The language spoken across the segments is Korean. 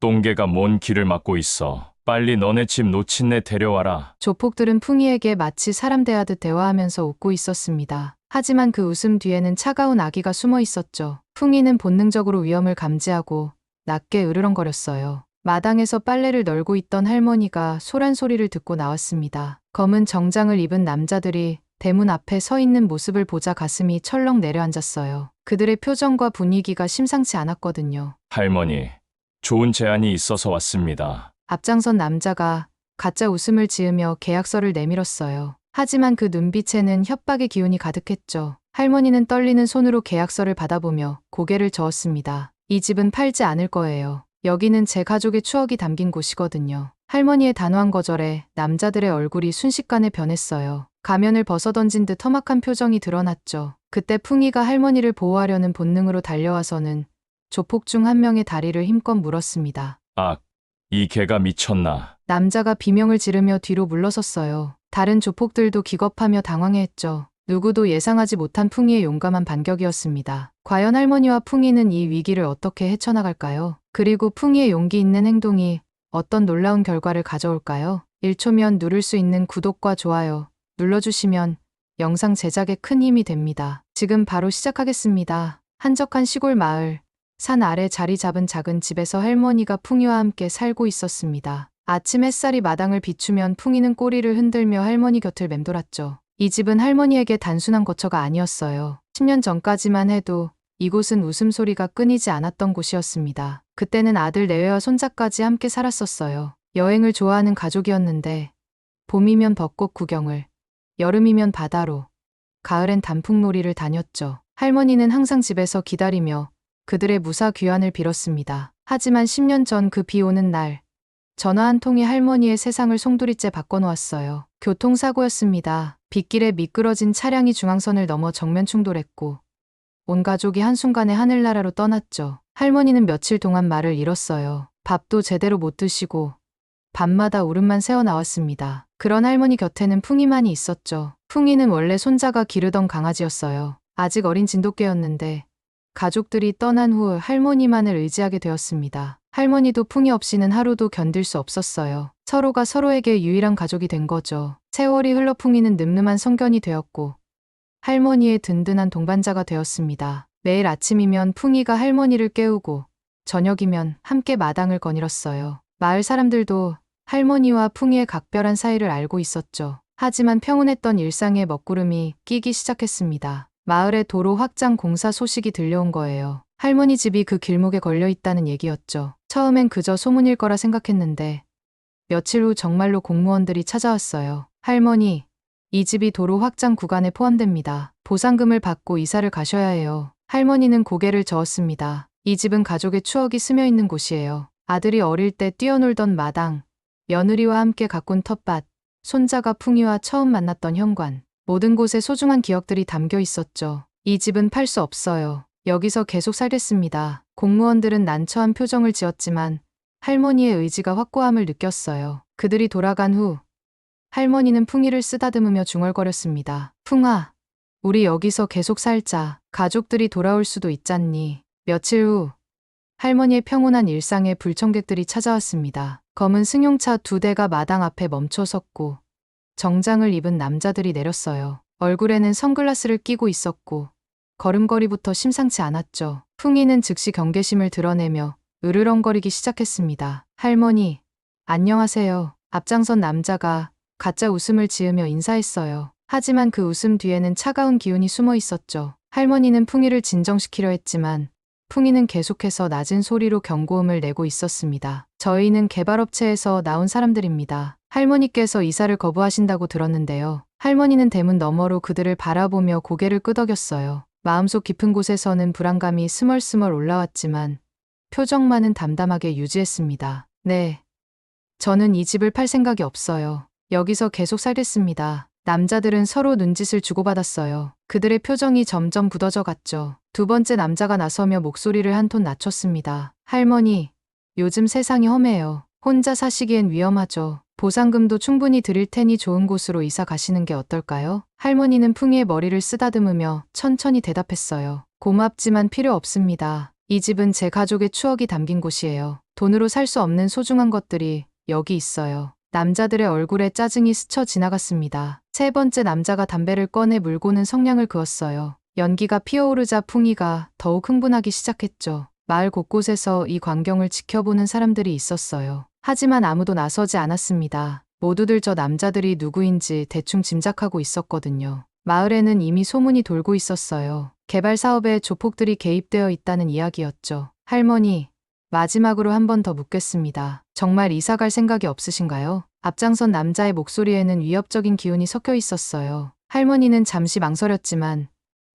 똥개가 뭔 길을 막고 있어. 빨리 너네 집 노친네 데려와라. 조폭들은 풍이에게 마치 사람 대하듯 대화하면서 웃고 있었습니다. 하지만 그 웃음 뒤에는 차가운 악의가 숨어 있었죠. 풍이는 본능적으로 위험을 감지하고 낮게 으르렁거렸어요. 마당에서 빨래를 널고 있던 할머니가 소란 소리를 듣고 나왔습니다. 검은 정장을 입은 남자들이 대문 앞에 서 있는 모습을 보자 가슴이 철렁 내려앉았어요. 그들의 표정과 분위기가 심상치 않았거든요. 할머니, 좋은 제안이 있어서 왔습니다. 앞장선 남자가 가짜 웃음을 지으며 계약서를 내밀었어요. 하지만 그 눈빛에는 협박의 기운이 가득했죠. 할머니는 떨리는 손으로 계약서를 받아보며 고개를 저었습니다. 이 집은 팔지 않을 거예요. 여기는 제 가족의 추억이 담긴 곳이거든요. 할머니의 단호한 거절에 남자들의 얼굴이 순식간에 변했어요. 가면을 벗어던진 듯 험악한 표정이 드러났죠. 그때 풍이가 할머니를 보호하려는 본능으로 달려와서는 조폭 중 한 명의 다리를 힘껏 물었습니다. 악, 이 개가 미쳤나. 남자가 비명을 지르며 뒤로 물러섰어요. 다른 조폭들도 기겁하며 당황해했죠. 누구도 예상하지 못한 풍이의 용감한 반격이었습니다. 과연 할머니와 풍이는 이 위기를 어떻게 헤쳐나갈까요? 그리고 풍이의 용기 있는 행동이 어떤 놀라운 결과를 가져올까요? 1초면 누를 수 있는 구독과 좋아요 눌러주시면 영상 제작에 큰 힘이 됩니다. 지금 바로 시작하겠습니다. 한적한 시골 마을, 산 아래 자리 잡은 작은 집에서 할머니가 풍이와 함께 살고 있었습니다. 아침 햇살이 마당을 비추면 풍이는 꼬리를 흔들며 할머니 곁을 맴돌았죠. 이 집은 할머니에게 단순한 거처가 아니었어요. 10년 전까지만 해도 이곳은 웃음소리가 끊이지 않았던 곳이었습니다. 그때는 아들 내외와 손자까지 함께 살았었어요. 여행을 좋아하는 가족이었는데 봄이면 벚꽃 구경을, 여름이면 바다로, 가을엔 단풍놀이를 다녔죠. 할머니는 항상 집에서 기다리며 그들의 무사 귀환을 빌었습니다. 하지만 10년 전 그 비 오는 날, 전화 한 통이 할머니의 세상을 송두리째 바꿔놓았어요. 교통사고였습니다. 빗길에 미끄러진 차량이 중앙선을 넘어 정면 충돌했고 온 가족이 한순간에 하늘나라로 떠났죠. 할머니는 며칠 동안 말을 잃었어요. 밥도 제대로 못 드시고 밤마다 울음만 새어나왔습니다. 그런 할머니 곁에는 풍이만이 있었죠. 풍이는 원래 손자가 기르던 강아지였어요. 아직 어린 진돗개였는데 가족들이 떠난 후 할머니만을 의지하게 되었습니다. 할머니도 풍이 없이는 하루도 견딜 수 없었어요. 서로가 서로에게 유일한 가족이 된 거죠. 세월이 흘러 풍이는 늠름한 성견이 되었고 할머니의 든든한 동반자가 되었습니다. 매일 아침이면 풍이가 할머니를 깨우고 저녁이면 함께 마당을 거닐었어요. 마을 사람들도 할머니와 풍이의 각별한 사이를 알고 있었죠. 하지만 평온했던 일상에 먹구름이 끼기 시작했습니다. 마을의 도로 확장 공사 소식이 들려온 거예요. 할머니 집이 그 길목에 걸려 있다는 얘기였죠. 처음엔 그저 소문일 거라 생각했는데 며칠 후 정말로 공무원들이 찾아왔어요. 할머니, 이 집이 도로 확장 구간에 포함됩니다. 보상금을 받고 이사를 가셔야 해요. 할머니는 고개를 저었습니다. 이 집은 가족의 추억이 스며 있는 곳이에요. 아들이 어릴 때 뛰어놀던 마당, 며느리와 함께 가꾼 텃밭, 손자가 풍이와 처음 만났던 현관, 모든 곳에 소중한 기억들이 담겨 있었죠. 이 집은 팔 수 없어요. 여기서 계속 살겠습니다. 공무원들은 난처한 표정을 지었지만 할머니의 의지가 확고함을 느꼈어요. 그들이 돌아간 후 할머니는 풍이를 쓰다듬으며 중얼거렸습니다. 풍아, 우리 여기서 계속 살자. 가족들이 돌아올 수도 있잖니. 며칠 후 할머니의 평온한 일상에 불청객들이 찾아왔습니다. 검은 승용차 2대가 마당 앞에 멈춰 섰고 정장을 입은 남자들이 내렸어요. 얼굴에는 선글라스를 끼고 있었고 걸음걸이부터 심상치 않았죠. 풍이는 즉시 경계심을 드러내며 으르렁거리기 시작했습니다. 할머니, 안녕하세요. 앞장선 남자가 가짜 웃음을 지으며 인사했어요. 하지만 그 웃음 뒤에는 차가운 기운이 숨어 있었죠. 할머니는 풍이를 진정시키려 했지만 풍이는 계속해서 낮은 소리로 경고음을 내고 있었습니다. 저희는 개발업체에서 나온 사람들입니다. 할머니께서 이사를 거부하신다고 들었는데요. 할머니는 대문 너머로 그들을 바라보며 고개를 끄덕였어요. 마음속 깊은 곳에서는 불안감이 스멀스멀 올라왔지만 표정만은 담담하게 유지했습니다. 네. 저는 이 집을 팔 생각이 없어요. 여기서 계속 살겠습니다. 남자들은 서로 눈짓을 주고받았어요. 그들의 표정이 점점 굳어져 갔죠. 두 번째 남자가 나서며 목소리를 한 톤 낮췄습니다. 할머니, 요즘 세상이 험해요. 혼자 사시기엔 위험하죠. 보상금도 충분히 드릴 테니 좋은 곳으로 이사 가시는 게 어떨까요? 할머니는 풍이의 머리를 쓰다듬으며 천천히 대답했어요. 고맙지만 필요 없습니다. 이 집은 제 가족의 추억이 담긴 곳이에요. 돈으로 살 수 없는 소중한 것들이 여기 있어요. 남자들의 얼굴에 짜증이 스쳐 지나갔습니다. 세 번째 남자가 담배를 꺼내 물고는 성냥을 그었어요. 연기가 피어오르자 풍이가 더욱 흥분하기 시작했죠. 마을 곳곳에서 이 광경을 지켜보는 사람들이 있었어요. 하지만 아무도 나서지 않았습니다. 모두들 저 남자들이 누구인지 대충 짐작하고 있었거든요. 마을에는 이미 소문이 돌고 있었어요. 개발 사업에 조폭들이 개입되어 있다는 이야기였죠. 할머니, 마지막으로 한 번 더 묻겠습니다. 정말 이사 갈 생각이 없으신가요? 앞장선 남자의 목소리에는 위협적인 기운이 섞여 있었어요. 할머니는 잠시 망설였지만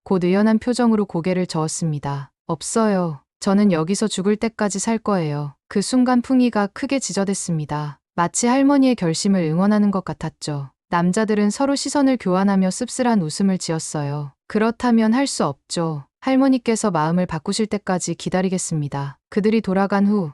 곧 의연한 표정으로 고개를 저었습니다. 없어요. 저는 여기서 죽을 때까지 살 거예요. 그 순간 풍이가 크게 지저댔습니다. 마치 할머니의 결심을 응원하는 것 같았죠. 남자들은 서로 시선을 교환하며 씁쓸한 웃음을 지었어요. 그렇다면 할 수 없죠. 할머니께서 마음을 바꾸실 때까지 기다리겠습니다. 그들이 돌아간 후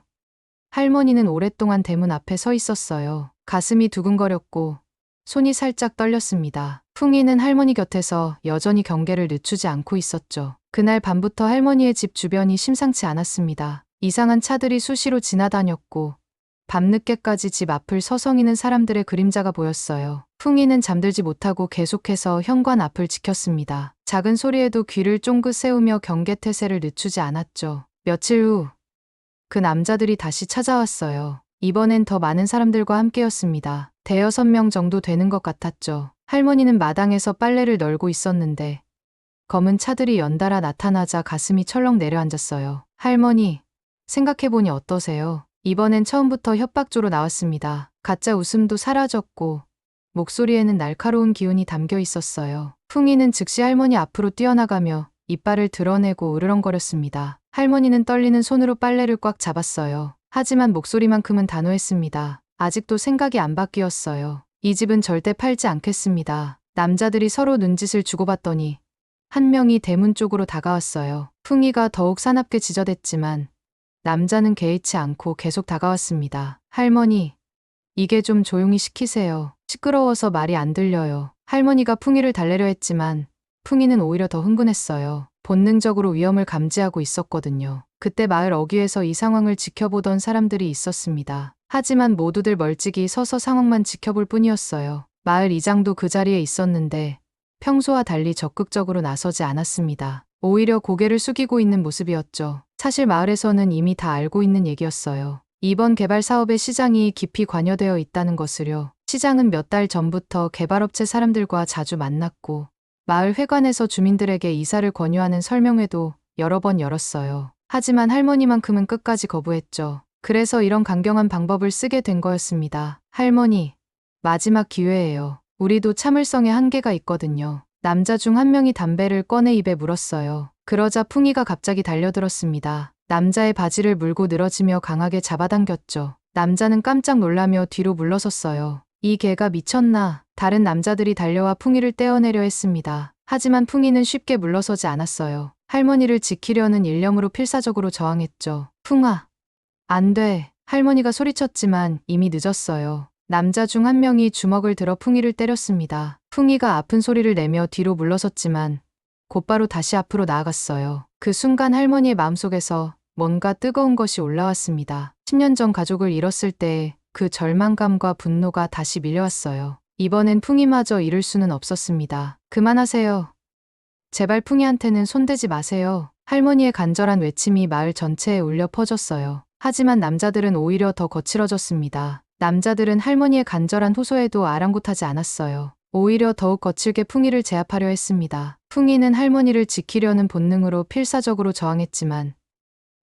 할머니는 오랫동안 대문 앞에 서 있었어요. 가슴이 두근거렸고 손이 살짝 떨렸습니다. 풍이는 할머니 곁에서 여전히 경계를 늦추지 않고 있었죠. 그날 밤부터 할머니의 집 주변이 심상치 않았습니다. 이상한 차들이 수시로 지나다녔고 밤늦게까지 집 앞을 서성이는 사람들의 그림자가 보였어요. 풍이는 잠들지 못하고 계속해서 현관 앞을 지켰습니다. 작은 소리에도 귀를 쫑긋 세우며 경계태세를 늦추지 않았죠. 며칠 후 그 남자들이 다시 찾아왔어요. 이번엔 더 많은 사람들과 함께였습니다. 대여섯 명 정도 되는 것 같았죠. 할머니는 마당에서 빨래를 널고 있었는데 검은 차들이 연달아 나타나자 가슴이 철렁 내려앉았어요. 할머니, 생각해보니 어떠세요? 이번엔 처음부터 협박조로 나왔습니다. 가짜 웃음도 사라졌고 목소리에는 날카로운 기운이 담겨 있었어요. 풍이는 즉시 할머니 앞으로 뛰어나가며 이빨을 드러내고 으르렁거렸습니다. 할머니는 떨리는 손으로 빨래를 꽉 잡았어요. 하지만 목소리만큼은 단호했습니다. 아직도 생각이 안 바뀌었어요. 이 집은 절대 팔지 않겠습니다. 남자들이 서로 눈짓을 주고받더니 한 명이 대문 쪽으로 다가왔어요. 풍이가 더욱 사납게 지저댔지만 남자는 개의치 않고 계속 다가왔습니다. 할머니, 이게 좀 조용히 시키세요. 시끄러워서 말이 안 들려요. 할머니가 풍이를 달래려 했지만 풍이는 오히려 더 흥분했어요. 본능적으로 위험을 감지하고 있었거든요. 그때 마을 어귀에서 이 상황을 지켜보던 사람들이 있었습니다. 하지만 모두들 멀찍이 서서 상황만 지켜볼 뿐이었어요. 마을 이장도 그 자리에 있었는데 평소와 달리 적극적으로 나서지 않았습니다. 오히려 고개를 숙이고 있는 모습이었죠. 사실 마을에서는 이미 다 알고 있는 얘기였어요. 이번 개발 사업에 시장이 깊이 관여되어 있다는 것을요. 시장은 몇 달 전부터 개발업체 사람들과 자주 만났고 마을 회관에서 주민들에게 이사를 권유하는 설명회도 여러 번 열었어요. 하지만 할머니만큼은 끝까지 거부했죠. 그래서 이런 강경한 방법을 쓰게 된 거였습니다. 할머니, 마지막 기회예요. 우리도 참을성에 한계가 있거든요. 남자 중 한 명이 담배를 꺼내 입에 물었어요. 그러자 풍이가 갑자기 달려들었습니다. 남자의 바지를 물고 늘어지며 강하게 잡아당겼죠. 남자는 깜짝 놀라며 뒤로 물러섰어요. 이 개가 미쳤나? 다른 남자들이 달려와 풍이를 떼어내려 했습니다. 하지만 풍이는 쉽게 물러서지 않았어요. 할머니를 지키려는 일념으로 필사적으로 저항했죠. 풍아, 안 돼. 할머니가 소리쳤지만 이미 늦었어요. 남자 중 한 명이 주먹을 들어 풍이를 때렸습니다. 풍이가 아픈 소리를 내며 뒤로 물러섰지만 곧바로 다시 앞으로 나아갔어요. 그 순간 할머니의 마음속에서 뭔가 뜨거운 것이 올라왔습니다. 10년 전 가족을 잃었을 때의 그 절망감과 분노가 다시 밀려왔어요. 이번엔 풍이마저 잃을 수는 없었습니다. 그만하세요. 제발 풍이한테는 손대지 마세요. 할머니의 간절한 외침이 마을 전체에 울려 퍼졌어요. 하지만 남자들은 오히려 더 거칠어졌습니다. 남자들은 할머니의 간절한 호소에도 아랑곳하지 않았어요. 오히려 더욱 거칠게 풍이를 제압하려 했습니다. 풍이는 할머니를 지키려는 본능으로 필사적으로 저항했지만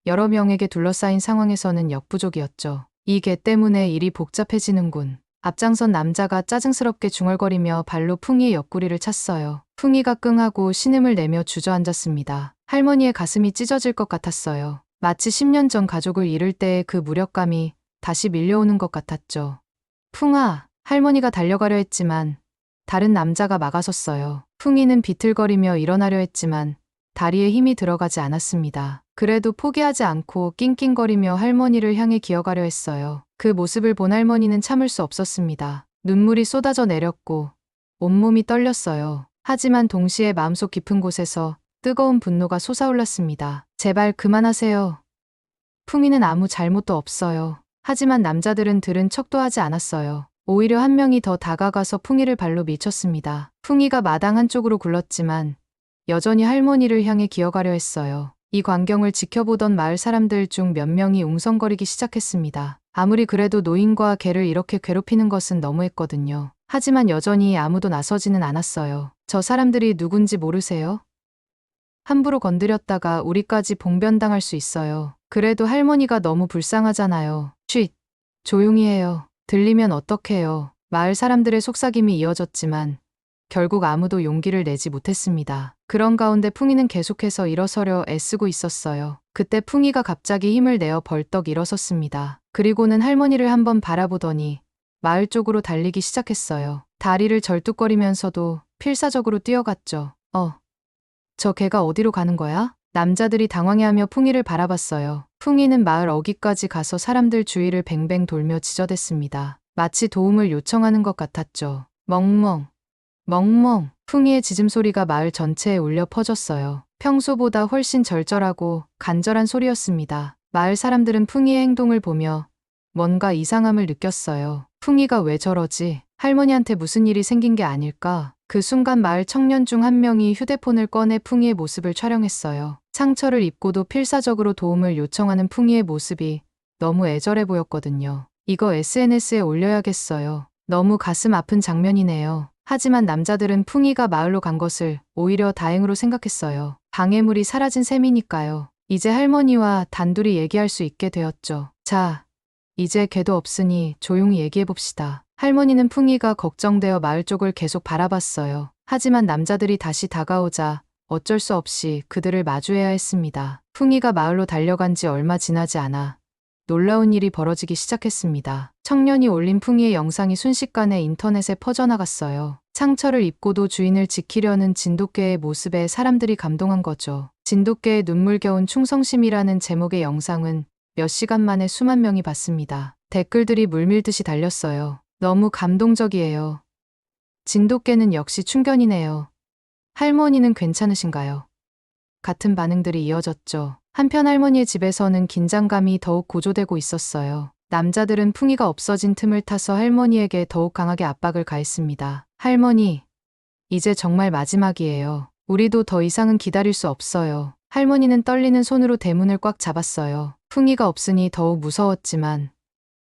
여러 명에게 둘러싸인 상황에서는 역부족이었죠. 이 개 때문에 일이 복잡해지는군. 앞장선 남자가 짜증스럽게 중얼거리며 발로 풍이의 옆구리를 찼어요. 풍이가 끙하고 신음을 내며 주저앉았습니다. 할머니의 가슴이 찢어질 것 같았어요. 마치 10년 전 가족을 잃을 때의 그 무력감이 다시 밀려오는 것 같았죠. 풍아, 할머니가 달려가려 했지만 다른 남자가 막아섰어요. 풍이는 비틀거리며 일어나려 했지만 다리에 힘이 들어가지 않았습니다. 그래도 포기하지 않고 낑낑거리며 할머니를 향해 기어가려 했어요. 그 모습을 본 할머니는 참을 수 없었습니다. 눈물이 쏟아져 내렸고 온몸이 떨렸어요. 하지만 동시에 마음속 깊은 곳에서 뜨거운 분노가 솟아올랐습니다. 제발 그만하세요. 풍이는 아무 잘못도 없어요. 하지만 남자들은 들은 척도 하지 않았어요. 오히려 한 명이 더 다가가서 풍이를 발로 밀쳤습니다. 풍이가 마당 한쪽으로 굴렀지만 여전히 할머니를 향해 기어가려 했어요. 이 광경을 지켜보던 마을 사람들 중 몇 명이 웅성거리기 시작했습니다. 아무리 그래도 노인과 개를 이렇게 괴롭히는 것은 너무했거든요. 하지만 여전히 아무도 나서지는 않았어요. 저 사람들이 누군지 모르세요? 함부로 건드렸다가 우리까지 봉변당할 수 있어요. 그래도 할머니가 너무 불쌍하잖아요. 쉿! 조용히 해요. 들리면 어떡해요. 마을 사람들의 속삭임이 이어졌지만 결국 아무도 용기를 내지 못했습니다. 그런 가운데 풍이는 계속해서 일어서려 애쓰고 있었어요. 그때 풍이가 갑자기 힘을 내어 벌떡 일어섰습니다. 그리고는 할머니를 한번 바라보더니 마을 쪽으로 달리기 시작했어요. 다리를 절뚝거리면서도 필사적으로 뛰어갔죠. 저 개가 어디로 가는 거야? 남자들이 당황해하며 풍이를 바라봤어요. 풍이는 마을 어귀까지 가서 사람들 주위를 뱅뱅 돌며 지저댔습니다. 마치 도움을 요청하는 것 같았죠. 멍멍, 멍멍. 풍이의 짖음소리가 마을 전체에 울려 퍼졌어요. 평소보다 훨씬 절절하고 간절한 소리였습니다. 마을 사람들은 풍이의 행동을 보며 뭔가 이상함을 느꼈어요. 풍이가 왜 저러지? 할머니한테 무슨 일이 생긴 게 아닐까? 그 순간 마을 청년 중 한 명이 휴대폰을 꺼내 풍이의 모습을 촬영했어요. 상처를 입고도 필사적으로 도움을 요청하는 풍이의 모습이 너무 애절해 보였거든요. 이거 SNS에 올려야겠어요. 너무 가슴 아픈 장면이네요. 하지만 남자들은 풍이가 마을로 간 것을 오히려 다행으로 생각했어요. 방해물이 사라진 셈이니까요. 이제 할머니와 단둘이 얘기할 수 있게 되었죠. 자, 이제 개도 없으니 조용히 얘기해봅시다. 할머니는 풍이가 걱정되어 마을 쪽을 계속 바라봤어요. 하지만 남자들이 다시 다가오자 어쩔 수 없이 그들을 마주해야 했습니다. 풍이가 마을로 달려간 지 얼마 지나지 않아 놀라운 일이 벌어지기 시작했습니다. 청년이 올린 풍이의 영상이 순식간에 인터넷에 퍼져나갔어요. 상처를 입고도 주인을 지키려는 진돗개의 모습에 사람들이 감동한 거죠. 진돗개의 눈물겨운 충성심이라는 제목의 영상은 몇 시간 만에 수만 명이 봤습니다. 댓글들이 물밀듯이 달렸어요. 너무 감동적이에요. 진돗개는 역시 충견이네요. 할머니는 괜찮으신가요? 같은 반응들이 이어졌죠. 한편 할머니의 집에서는 긴장감이 더욱 고조되고 있었어요. 남자들은 풍이가 없어진 틈을 타서 할머니에게 더욱 강하게 압박을 가했습니다. 할머니, 이제 정말 마지막이에요. 우리도 더 이상은 기다릴 수 없어요. 할머니는 떨리는 손으로 대문을 꽉 잡았어요. 풍이가 없으니 더욱 무서웠지만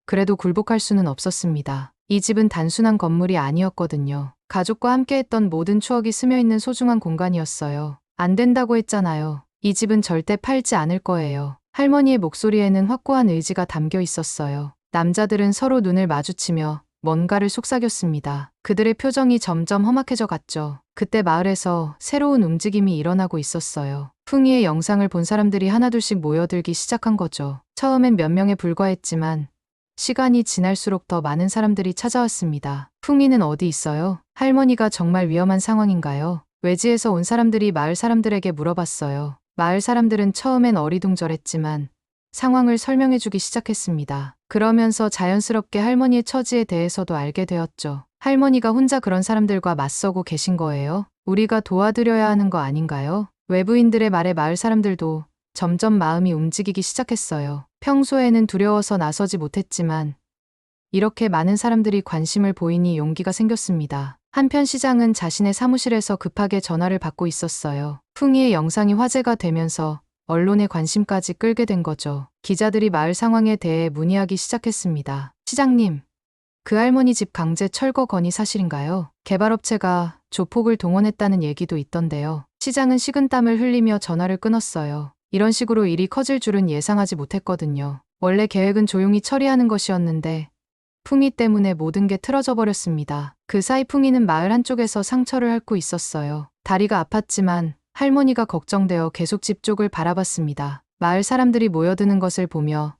그래도 굴복할 수는 없었습니다. 이 집은 단순한 건물이 아니었거든요. 가족과 함께했던 모든 추억이 스며있는 소중한 공간이었어요. 안 된다고 했잖아요. 이 집은 절대 팔지 않을 거예요. 할머니의 목소리에는 확고한 의지가 담겨 있었어요. 남자들은 서로 눈을 마주치며 뭔가를 속삭였습니다. 그들의 표정이 점점 험악해져 갔죠. 그때 마을에서 새로운 움직임이 일어나고 있었어요. 풍이의 영상을 본 사람들이 하나둘씩 모여들기 시작한 거죠. 처음엔 몇 명에 불과했지만 시간이 지날수록 더 많은 사람들이 찾아왔습니다. 풍이는 어디 있어요? 할머니가 정말 위험한 상황인가요? 외지에서 온 사람들이 마을 사람들에게 물어봤어요. 마을 사람들은 처음엔 어리둥절했지만 상황을 설명해주기 시작했습니다. 그러면서 자연스럽게 할머니의 처지에 대해서도 알게 되었죠. 할머니가 혼자 그런 사람들과 맞서고 계신 거예요? 우리가 도와드려야 하는 거 아닌가요? 외부인들의 말에 마을 사람들도 점점 마음이 움직이기 시작했어요. 평소에는 두려워서 나서지 못했지만 이렇게 많은 사람들이 관심을 보이니 용기가 생겼습니다. 한편 시장은 자신의 사무실에서 급하게 전화를 받고 있었어요. 풍이의 영상이 화제가 되면서 언론의 관심까지 끌게 된 거죠. 기자들이 마을 상황에 대해 문의하기 시작했습니다. 시장님, 그 할머니 집 강제 철거 건이 사실인가요? 개발업체가 조폭을 동원했다는 얘기도 있던데요. 시장은 식은땀을 흘리며 전화를 끊었어요. 이런 식으로 일이 커질 줄은 예상하지 못했거든요. 원래 계획은 조용히 처리하는 것이었는데 풍이 때문에 모든 게 틀어져 버렸습니다. 그 사이 풍이는 마을 한쪽에서 상처를 앓고 있었어요. 다리가 아팠지만 할머니가 걱정되어 계속 집 쪽을 바라봤습니다. 마을 사람들이 모여드는 것을 보며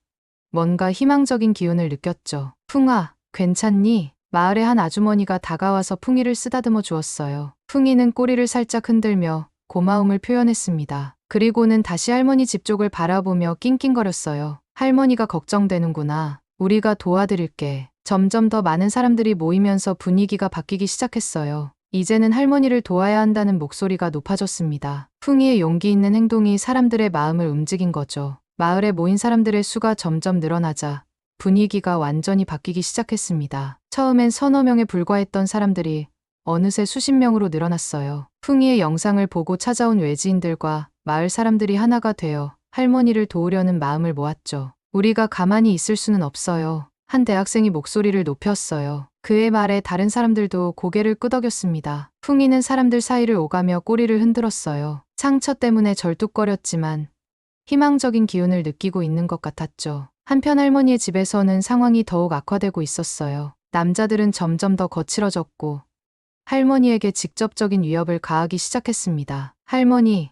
뭔가 희망적인 기운을 느꼈죠. 풍아, 괜찮니? 마을의 한 아주머니가 다가와서 풍이를 쓰다듬어 주었어요. 풍이는 꼬리를 살짝 흔들며 고마움을 표현했습니다. 그리고는 다시 할머니 집 쪽을 바라보며 낑낑거렸어요. 할머니가 걱정되는구나. 우리가 도와드릴게. 점점 더 많은 사람들이 모이면서 분위기가 바뀌기 시작했어요. 이제는 할머니를 도와야 한다는 목소리가 높아졌습니다. 풍이의 용기 있는 행동이 사람들의 마음을 움직인 거죠. 마을에 모인 사람들의 수가 점점 늘어나자 분위기가 완전히 바뀌기 시작했습니다. 처음엔 서너 명에 불과했던 사람들이 어느새 수십 명으로 늘어났어요. 풍이의 영상을 보고 찾아온 외지인들과 마을 사람들이 하나가 되어 할머니를 도우려는 마음을 모았죠. 우리가 가만히 있을 수는 없어요. 한 대학생이 목소리를 높였어요. 그의 말에 다른 사람들도 고개를 끄덕였습니다. 풍이는 사람들 사이를 오가며 꼬리를 흔들었어요. 상처 때문에 절뚝거렸지만 희망적인 기운을 느끼고 있는 것 같았죠. 한편 할머니의 집에서는 상황이 더욱 악화되고 있었어요. 남자들은 점점 더 거칠어졌고 할머니에게 직접적인 위협을 가하기 시작했습니다. 할머니,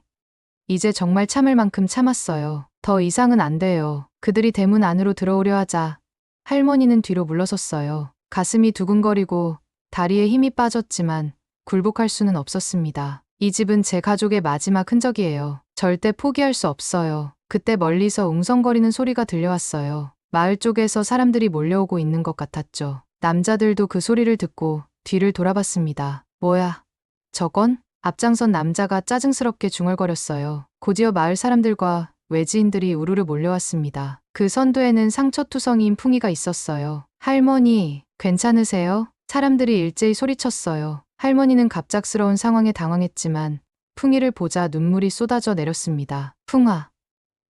이제 정말 참을 만큼 참았어요. 더 이상은 안 돼요. 그들이 대문 안으로 들어오려 하자 할머니는 뒤로 물러섰어요. 가슴이 두근거리고 다리에 힘이 빠졌지만 굴복할 수는 없었습니다. 이 집은 제 가족의 마지막 흔적이에요. 절대 포기할 수 없어요. 그때 멀리서 웅성거리는 소리가 들려왔어요. 마을 쪽에서 사람들이 몰려오고 있는 것 같았죠. 남자들도 그 소리를 듣고 뒤를 돌아봤습니다. 뭐야? 저건? 앞장선 남자가 짜증스럽게 중얼거렸어요. 곧이어 마을 사람들과 외지인들이 우르르 몰려왔습니다. 그 선두에는 상처투성이인 풍이가 있었어요. 할머니, 괜찮으세요? 사람들이 일제히 소리쳤어요. 할머니는 갑작스러운 상황에 당황했지만 풍이를 보자 눈물이 쏟아져 내렸습니다. 풍아,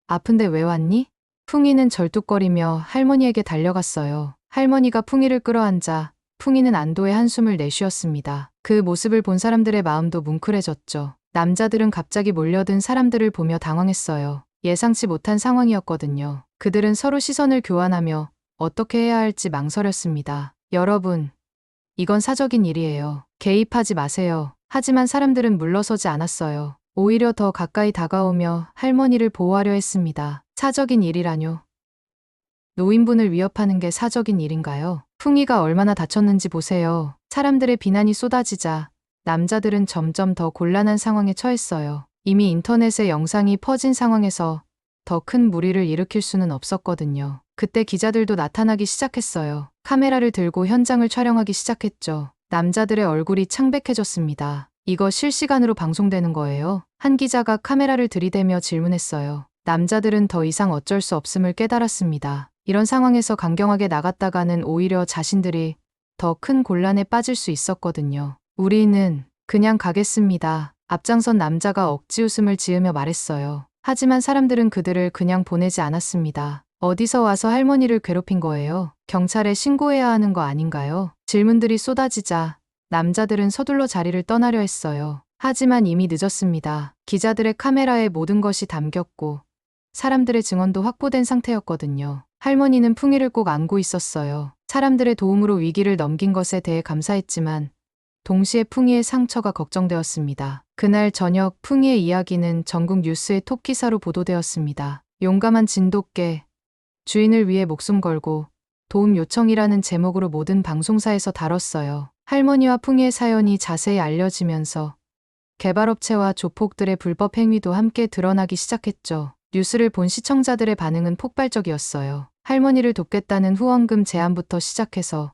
아픈데 왜 왔니? 풍이는 절뚝거리며 할머니에게 달려갔어요. 할머니가 풍이를 끌어안자 풍이는 안도의 한숨을 내쉬었습니다. 그 모습을 본 사람들의 마음도 뭉클해졌죠. 남자들은 갑자기 몰려든 사람들을 보며 당황했어요. 예상치 못한 상황이었거든요. 그들은 서로 시선을 교환하며 어떻게 해야 할지 망설였습니다. 여러분, 이건 사적인 일이에요. 개입하지 마세요. 하지만 사람들은 물러서지 않았어요. 오히려 더 가까이 다가오며 할머니를 보호하려 했습니다. 사적인 일이라뇨. 노인분을 위협하는 게 사적인 일인가요? 풍이가 얼마나 다쳤는지 보세요. 사람들의 비난이 쏟아지자 남자들은 점점 더 곤란한 상황에 처했어요. 이미 인터넷에 영상이 퍼진 상황에서 더 큰 무리를 일으킬 수는 없었거든요. 그때 기자들도 나타나기 시작했어요. 카메라를 들고 현장을 촬영하기 시작했죠. 남자들의 얼굴이 창백해졌습니다. 이거 실시간으로 방송되는 거예요? 한 기자가 카메라를 들이대며 질문했어요. 남자들은 더 이상 어쩔 수 없음을 깨달았습니다. 이런 상황에서 강경하게 나갔다가는 오히려 자신들이 더 큰 곤란에 빠질 수 있었거든요. 우리는 그냥 가겠습니다. 앞장선 남자가 억지 웃음을 지으며 말했어요. 하지만 사람들은 그들을 그냥 보내지 않았습니다. 어디서 와서 할머니를 괴롭힌 거예요? 경찰에 신고해야 하는 거 아닌가요? 질문들이 쏟아지자 남자들은 서둘러 자리를 떠나려 했어요. 하지만 이미 늦었습니다. 기자들의 카메라에 모든 것이 담겼고 사람들의 증언도 확보된 상태였거든요. 할머니는 풍이를 꼭 안고 있었어요. 사람들의 도움으로 위기를 넘긴 것에 대해 감사했지만 동시에 풍이의 상처가 걱정되었습니다. 그날 저녁 풍이의 이야기는 전국 뉴스의 톱기사로 보도되었습니다. 용감한 진돗개, 주인을 위해 목숨 걸고 도움 요청이라는 제목으로 모든 방송사에서 다뤘어요. 할머니와 풍이의 사연이 자세히 알려지면서 개발업체와 조폭들의 불법 행위도 함께 드러나기 시작했죠. 뉴스를 본 시청자들의 반응은 폭발적이었어요. 할머니를 돕겠다는 후원금 제안부터 시작해서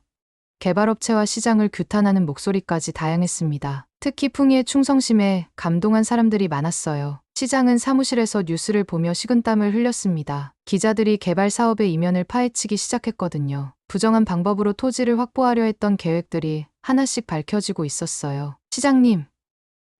개발업체와 시장을 규탄하는 목소리까지 다양했습니다. 특히 풍이의 충성심에 감동한 사람들이 많았어요. 시장은 사무실에서 뉴스를 보며 식은땀을 흘렸습니다. 기자들이 개발 사업의 이면을 파헤치기 시작했거든요. 부정한 방법으로 토지를 확보하려 했던 계획들이 하나씩 밝혀지고 있었어요. 시장님,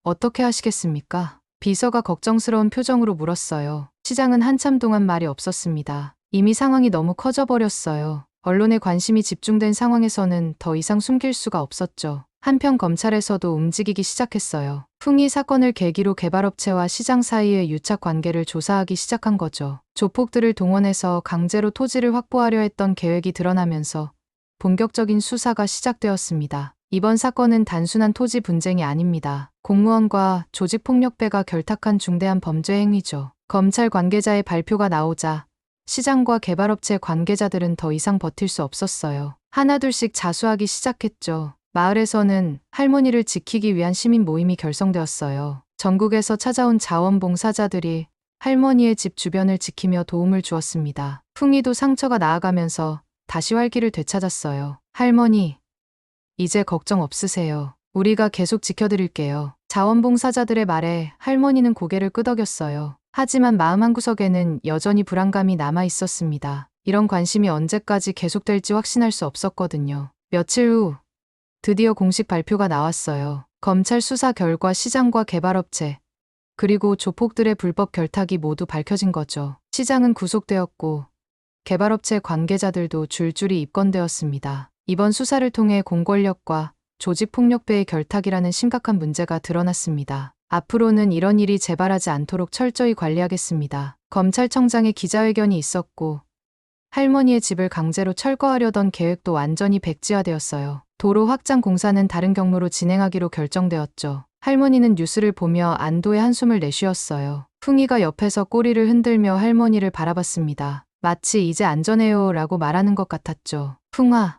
어떻게 하시겠습니까? 비서가 걱정스러운 표정으로 물었어요. 시장은 한참 동안 말이 없었습니다. 이미 상황이 너무 커져버렸어요. 언론의 관심이 집중된 상황에서는 더 이상 숨길 수가 없었죠. 한편 검찰에서도 움직이기 시작했어요. 풍이 사건을 계기로 개발업체와 시장 사이의 유착 관계를 조사하기 시작한 거죠. 조폭들을 동원해서 강제로 토지를 확보하려 했던 계획이 드러나면서 본격적인 수사가 시작되었습니다. 이번 사건은 단순한 토지 분쟁이 아닙니다. 공무원과 조직폭력배가 결탁한 중대한 범죄 행위죠. 검찰 관계자의 발표가 나오자 시장과 개발업체 관계자들은 더 이상 버틸 수 없었어요. 하나둘씩 자수하기 시작했죠. 마을에서는 할머니를 지키기 위한 시민 모임이 결성되었어요. 전국에서 찾아온 자원봉사자들이 할머니의 집 주변을 지키며 도움을 주었습니다. 풍이도 상처가 나아가면서 다시 활기를 되찾았어요. 할머니, 이제 걱정 없으세요. 우리가 계속 지켜드릴게요. 자원봉사자들의 말에 할머니는 고개를 끄덕였어요. 하지만 마음 한구석에는 여전히 불안감이 남아 있었습니다. 이런 관심이 언제까지 계속될지 확신할 수 없었거든요. 며칠 후 드디어 공식 발표가 나왔어요. 검찰 수사 결과 시장과 개발업체 그리고 조폭들의 불법 결탁이 모두 밝혀진 거죠. 시장은 구속되었고 개발업체 관계자들도 줄줄이 입건되었습니다. 이번 수사를 통해 공권력과 조직폭력배의 결탁이라는 심각한 문제가 드러났습니다. 앞으로는 이런 일이 재발하지 않도록 철저히 관리하겠습니다. 검찰청장의 기자회견이 있었고 할머니의 집을 강제로 철거하려던 계획도 완전히 백지화되었어요. 도로 확장 공사는 다른 경로로 진행하기로 결정되었죠. 할머니는 뉴스를 보며 안도의 한숨을 내쉬었어요. 풍이가 옆에서 꼬리를 흔들며 할머니를 바라봤습니다. 마치 이제 안전해요 라고 말하는 것 같았죠. 풍아,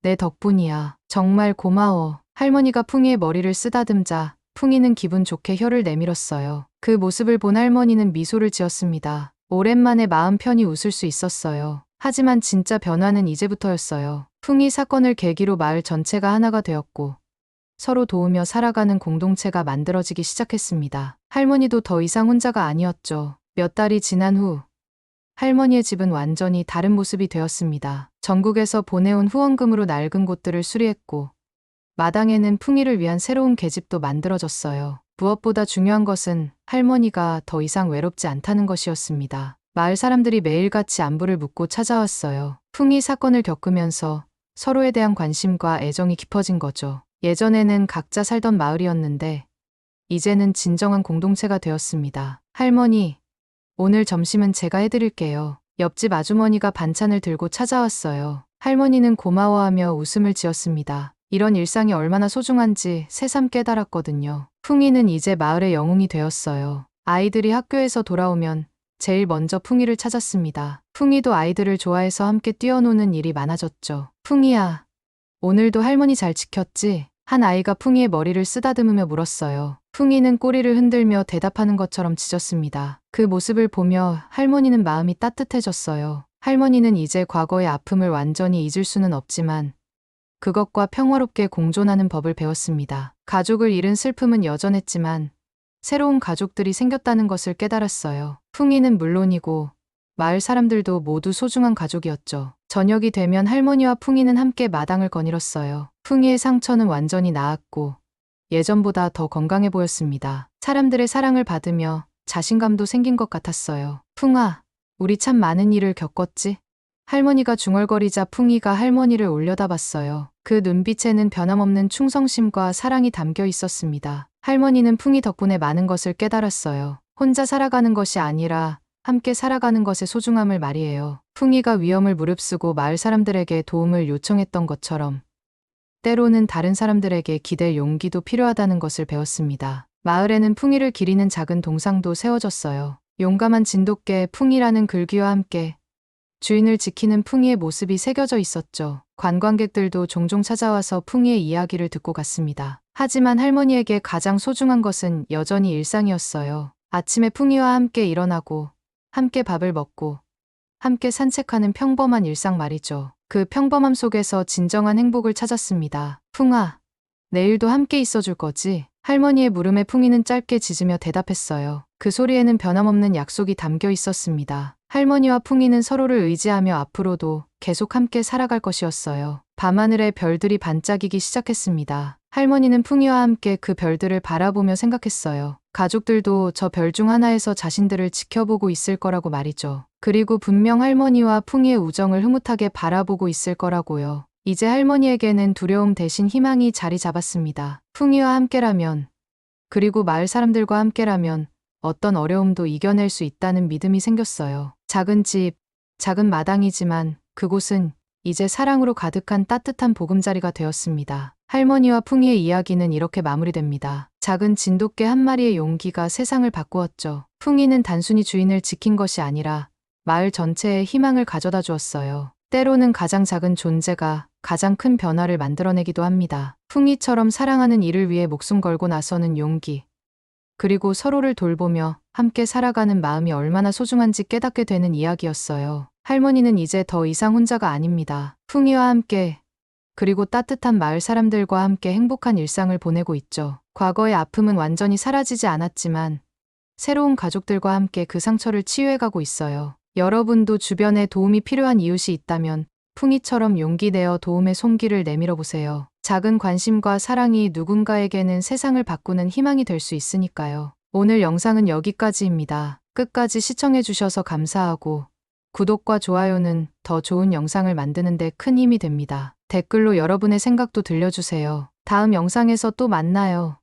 내 덕분이야. 정말 고마워. 할머니가 풍이의 머리를 쓰다듬자 풍이는 기분 좋게 혀를 내밀었어요. 그 모습을 본 할머니는 미소를 지었습니다. 오랜만에 마음 편히 웃을 수 있었어요. 하지만 진짜 변화는 이제부터였어요. 풍이 사건을 계기로 마을 전체가 하나가 되었고 서로 도우며 살아가는 공동체가 만들어지기 시작했습니다. 할머니도 더 이상 혼자가 아니었죠. 몇 달이 지난 후 할머니의 집은 완전히 다른 모습이 되었습니다. 전국에서 보내온 후원금으로 낡은 곳들을 수리했고 마당에는 풍이를 위한 새로운 계집도 만들어졌어요. 무엇보다 중요한 것은 할머니가 더 이상 외롭지 않다는 것이었습니다. 마을 사람들이 매일같이 안부를 묻고 찾아왔어요. 풍이 사건을 겪으면서 서로에 대한 관심과 애정이 깊어진 거죠. 예전에는 각자 살던 마을이었는데 이제는 진정한 공동체가 되었습니다. 할머니, 오늘 점심은 제가 해드릴게요. 옆집 아주머니가 반찬을 들고 찾아왔어요. 할머니는 고마워하며 웃음을 지었습니다. 이런 일상이 얼마나 소중한지 새삼 깨달았거든요. 풍이는 이제 마을의 영웅이 되었어요. 아이들이 학교에서 돌아오면 제일 먼저 풍이를 찾았습니다. 풍이도 아이들을 좋아해서 함께 뛰어노는 일이 많아졌죠. 풍이야, 오늘도 할머니 잘 지켰지? 한 아이가 풍이의 머리를 쓰다듬으며 물었어요. 풍이는 꼬리를 흔들며 대답하는 것처럼 짖었습니다. 그 모습을 보며 할머니는 마음이 따뜻해졌어요. 할머니는 이제 과거의 아픔을 완전히 잊을 수는 없지만 그것과 평화롭게 공존하는 법을 배웠습니다. 가족을 잃은 슬픔은 여전했지만 새로운 가족들이 생겼다는 것을 깨달았어요. 풍이는 물론이고 마을 사람들도 모두 소중한 가족이었죠. 저녁이 되면 할머니와 풍이는 함께 마당을 거닐었어요. 풍이의 상처는 완전히 나았고 예전보다 더 건강해 보였습니다. 사람들의 사랑을 받으며 자신감도 생긴 것 같았어요. 풍아, 우리 참 많은 일을 겪었지? 할머니가 중얼거리자 풍이가 할머니를 올려다봤어요. 그 눈빛에는 변함없는 충성심과 사랑이 담겨 있었습니다. 할머니는 풍이 덕분에 많은 것을 깨달았어요. 혼자 살아가는 것이 아니라 함께 살아가는 것의 소중함을 말이에요. 풍이가 위험을 무릅쓰고 마을 사람들에게 도움을 요청했던 것처럼 때로는 다른 사람들에게 기댈 용기도 필요하다는 것을 배웠습니다. 마을에는 풍이를 기리는 작은 동상도 세워졌어요. 용감한 진돗개 풍이라는 글귀와 함께 주인을 지키는 풍이의 모습이 새겨져 있었죠. 관광객들도 종종 찾아와서 풍이의 이야기를 듣고 갔습니다. 하지만 할머니에게 가장 소중한 것은 여전히 일상이었어요. 아침에 풍이와 함께 일어나고 함께 밥을 먹고 함께 산책하는 평범한 일상 말이죠. 그 평범함 속에서 진정한 행복을 찾았습니다. 풍아, 내일도 함께 있어줄 거지? 할머니의 물음에 풍이는 짧게 짖으며 대답했어요. 그 소리에는 변함없는 약속이 담겨 있었습니다. 할머니와 풍이는 서로를 의지하며 앞으로도 계속 함께 살아갈 것이었어요. 밤하늘에 별들이 반짝이기 시작했습니다. 할머니는 풍이와 함께 그 별들을 바라보며 생각했어요. 가족들도 저 별 중 하나에서 자신들을 지켜보고 있을 거라고 말이죠. 그리고 분명 할머니와 풍이의 우정을 흐뭇하게 바라보고 있을 거라고요. 이제 할머니에게는 두려움 대신 희망이 자리 잡았습니다. 풍이와 함께라면, 그리고 마을 사람들과 함께라면 어떤 어려움도 이겨낼 수 있다는 믿음이 생겼어요. 작은 집, 작은 마당이지만 그곳은 이제 사랑으로 가득한 따뜻한 보금자리가 되었습니다. 할머니와 풍이의 이야기는 이렇게 마무리됩니다. 작은 진돗개 한 마리의 용기가 세상을 바꾸었죠. 풍이는 단순히 주인을 지킨 것이 아니라 마을 전체에 희망을 가져다 주었어요. 때로는 가장 작은 존재가 가장 큰 변화를 만들어내기도 합니다. 풍이처럼 사랑하는 이를 위해 목숨 걸고 나서는 용기, 그리고 서로를 돌보며 함께 살아가는 마음이 얼마나 소중한지 깨닫게 되는 이야기였어요. 할머니는 이제 더 이상 혼자가 아닙니다. 풍이와 함께, 그리고 따뜻한 마을 사람들과 함께 행복한 일상을 보내고 있죠. 과거의 아픔은 완전히 사라지지 않았지만 새로운 가족들과 함께 그 상처를 치유해가고 있어요. 여러분도 주변에 도움이 필요한 이웃이 있다면 풍이처럼 용기 내어 도움의 손길을 내밀어 보세요. 작은 관심과 사랑이 누군가에게는 세상을 바꾸는 희망이 될 수 있으니까요. 오늘 영상은 여기까지입니다. 끝까지 시청해 주셔서 감사하고 구독과 좋아요는 더 좋은 영상을 만드는 데 큰 힘이 됩니다. 댓글로 여러분의 생각도 들려주세요. 다음 영상에서 또 만나요.